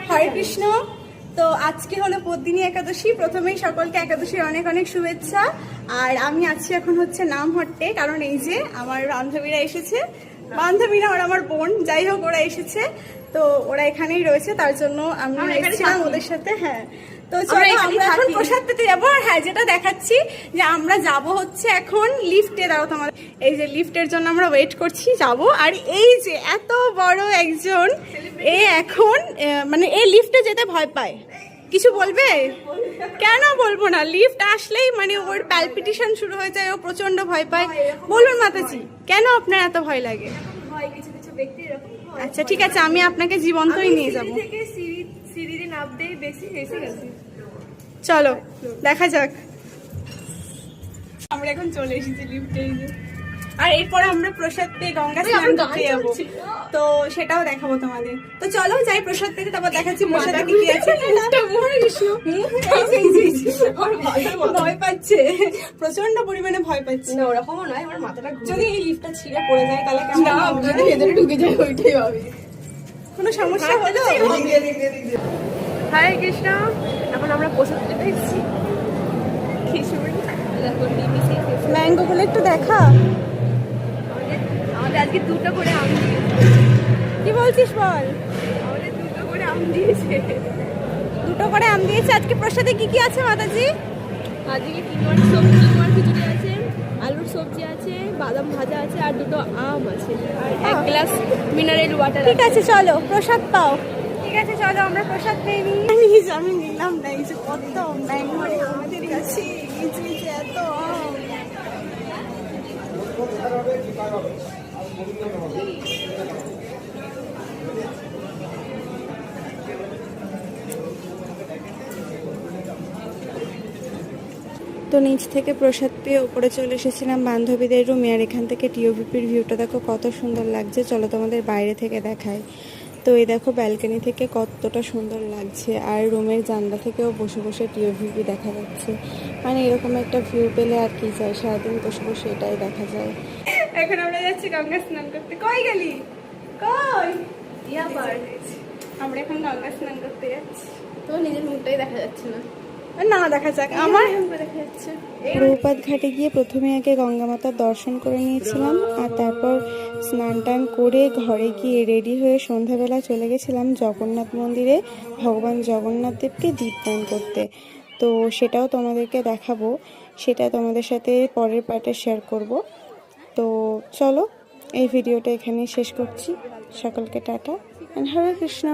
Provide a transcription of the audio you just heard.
হরে কৃষ্ণ। তো আজকে হলো পদ্মিনী একাদশী। প্রথমেই সকলকে একাদশীর অনেক অনেক শুভেচ্ছা। আর আমি আছি এখন হচ্ছে নামহট্টে, কারণ এই যে আমার বান্ধবীরা এসেছে। বান্ধবীরা ওরা আমার বোন, যাই হোক ওরা এসেছে, তো ওরা এখানেই রয়েছে, তার জন্য আমি এসেছিলাম ওদের সাথে। হ্যাঁ, তো চলো আমরা এখন প্রসাদ পেতে যাবো। আর হ্যাঁ, যেটা দেখাচ্ছি যে আমরা যাব হচ্ছে এখন লিফটে। দাঁড়াও তোমার, এই যে লিফটের জন্য আমরা ওয়েট করছি, যাব। আর এই যে এত বড় একজন, এ এখন মানে এই লিফটে যেতে ভয় পায়। কিছু বলবে? কেন বলবো না, লিফট আসলেই মানে ওর প্যালপিটেশন শুরু হয়ে যায়, ও প্রচন্ড ভয় পায়। বলুন মাতাজি, কেন আপনার এত ভয় লাগে? আচ্ছা ঠিক আছে, আমি আপনাকে জীবন্তই নিয়ে যাবো। চলো দেখা যাক। আমরা এখন চলে এসেছি লিফটে, আর এরপর আমরা প্রসাদ পেয়ে গঙ্গা স্নান করতে যাবো, তো সেটাও দেখাবো তোমাদের। তো চলো যাই প্রসাদ পেতে, তারপর দেখাচ্ছি প্রসাদে কি কি আছে। ভয় পাচ্ছে, প্রচন্ড পরিমাণে ভয় পাচ্ছে। না ওরকমও নয়, আমার মাথাটা যদি এই লিফটটা ছিঁড়ে পড়ে যায় তাহলে কেমন হবে? যদি ভেতরে ঢুকে যায় ওইটাই হবে। কোনো সমস্যা হলো? হরে কৃষ্ণ। এখন আমরা প্রসাদ পেতে এসেছি খিচুড়ি। দেখো ম্যাঙ্গো গুলো একটু দেখা। আমাদের আজকে দুটো করে আম দিয়েছে। কি বলছিস বল? আমাদের দুটো করে আম দিয়েছে। দুটো করে আম দিয়েছে। আজকে প্রসাদে কি কি আছে মাতাজি? আজকে কিনোয়ার সবজি, কিনোয়ার খিচুড়ি আছে, আলুর সবজি আছে, বাদাম ভাজা আছে, আর দুটো আম আছে, আর এক গ্লাস মিনারেল ওয়াটার। ঠিক আছে চলো প্রসাদ পাও। ঠিক আছে চলো আমরা প্রসাদ পেয়ে নিই। আমি নিলাম না, এই যে কত ম্যাঙ্গো আমাদের কাছে, এই যে এত আম। তো নিচ থেকে প্রসাদ পেয়ে উপরে চলে এসেছিলাম বান্ধবীদের রুমে। আর এখান থেকে টিওভিপির ভিউটা দেখো কত সুন্দর লাগছে। চলো তোমাদের বাইরে থেকে দেখাই। তো এই দেখো ব্যালকনি থেকে কতটা সুন্দর লাগছে, আর রুমের জানলা থেকেও বসে বসে টিওভিপি দেখা যাচ্ছে। মানে এরকম একটা ভিউ পেলে আর কি চাই, সারাদিন বসে বসে এটাই দেখা যায়। এখন আমরা যাচ্ছি গঙ্গা স্নান করতে। কই গেলি? কই? আমরা এখন গঙ্গা স্নান করতে যাচ্ছি। তো নিজের মুখটাই দেখা যাচ্ছে না। না দেখা যাক। আমার দেখা যাচ্ছে। রৌপাত ঘাটে গিয়ে প্রথমে আগে গঙ্গা মাতার দর্শন করে নিয়েছিলাম, আর তারপর স্নান টান করে ঘরে গিয়ে রেডি হয়ে সন্ধ্যাবেলা চলে গেছিলাম জগন্নাথ মন্দিরে ভগবান জগন্নাথ দেবকে দীপদান করতে। তো সেটাও তোমাদেরকে দেখাবো, সেটা তোমাদের সাথে পরের পার্টে শেয়ার করব। তো চলো এই ভিডিওটা এখানেই শেষ করছি। সকলকে টাটা, হরে কৃষ্ণ।